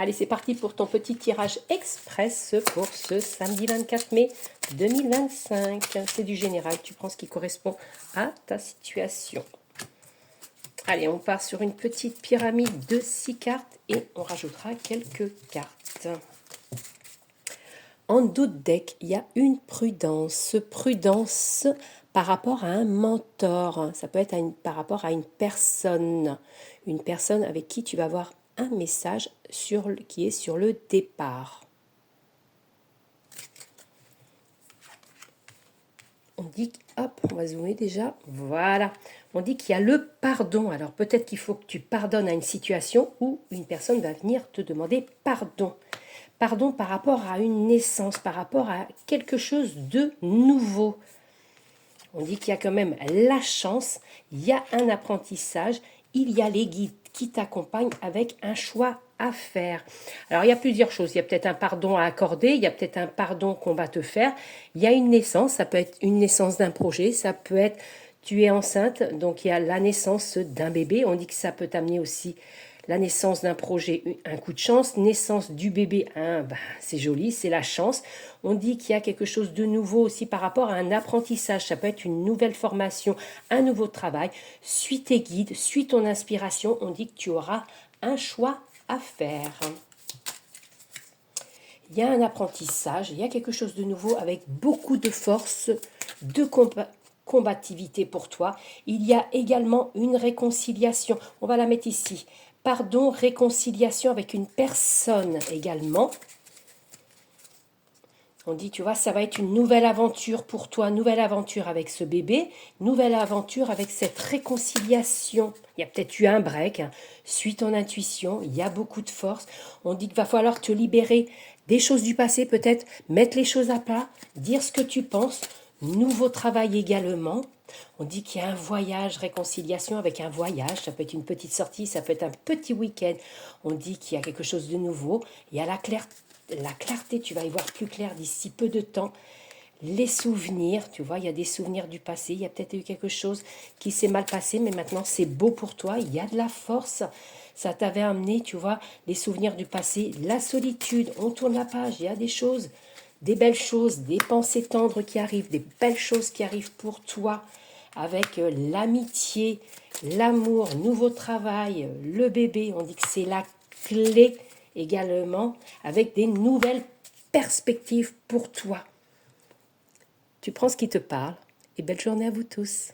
Allez, c'est parti pour ton petit tirage express pour ce samedi 24 mai 2025. C'est du général, tu prends ce qui correspond à ta situation. Allez, on part sur une petite pyramide de 6 cartes et on rajoutera quelques cartes. En dos de deck, il y a une prudence. Prudence par rapport à un mentor. Ça peut être par rapport à une personne. Une personne avec qui tu vas avoir un message qui est sur le départ. On dit, hop, on va zoomer déjà, voilà. On dit qu'il y a le pardon. Alors peut-être qu'il faut que tu pardonnes à une situation où une personne va venir te demander pardon. Pardon par rapport à une naissance, par rapport à quelque chose de nouveau. On dit qu'il y a quand même la chance, il y a un apprentissage, il y a les guides qui t'accompagnent avec un choix à faire. Alors, il y a plusieurs choses. Il y a peut-être un pardon à accorder, il y a peut-être un pardon qu'on va te faire. Il y a une naissance, ça peut être une naissance d'un projet, ça peut être tu es enceinte, donc il y a la naissance d'un bébé. On dit que ça peut t'amener aussi la naissance d'un projet, un coup de chance. Naissance du bébé, c'est joli, c'est la chance. On dit qu'il y a quelque chose de nouveau aussi par rapport à un apprentissage. Ça peut être une nouvelle formation, un nouveau travail. Suis tes guides, suis ton inspiration. On dit que tu auras un choix à faire. Il y a un apprentissage, il y a quelque chose de nouveau avec beaucoup de force, de combativité pour toi. Il y a également une réconciliation. On va la mettre ici. Pardon, réconciliation avec une personne également. On dit, tu vois, ça va être une nouvelle aventure pour toi, nouvelle aventure avec ce bébé, nouvelle aventure avec cette réconciliation. Il y a peut-être eu un break, hein. Suis ton intuition, il y a beaucoup de force. On dit qu'il va falloir te libérer des choses du passé, peut-être mettre les choses à plat, dire ce que tu penses. Nouveau travail également. On dit qu'il y a un voyage, réconciliation avec un voyage. Ça peut être une petite sortie, ça peut être un petit week-end. On dit qu'il y a quelque chose de nouveau. Il y a la clarté, tu vas y voir plus clair d'ici peu de temps. Les souvenirs, tu vois, il y a des souvenirs du passé. Il y a peut-être eu quelque chose qui s'est mal passé, mais maintenant c'est beau pour toi. Il y a de la force. Ça t'avait amené, tu vois, les souvenirs du passé. La solitude, on tourne la page. Il y a des choses, des belles choses, des pensées tendres qui arrivent, des belles choses qui arrivent pour toi. Avec l'amitié, l'amour, nouveau travail, le bébé. On dit que c'est la clé également, avec des nouvelles perspectives pour toi. Tu prends ce qui te parle et belle journée à vous tous.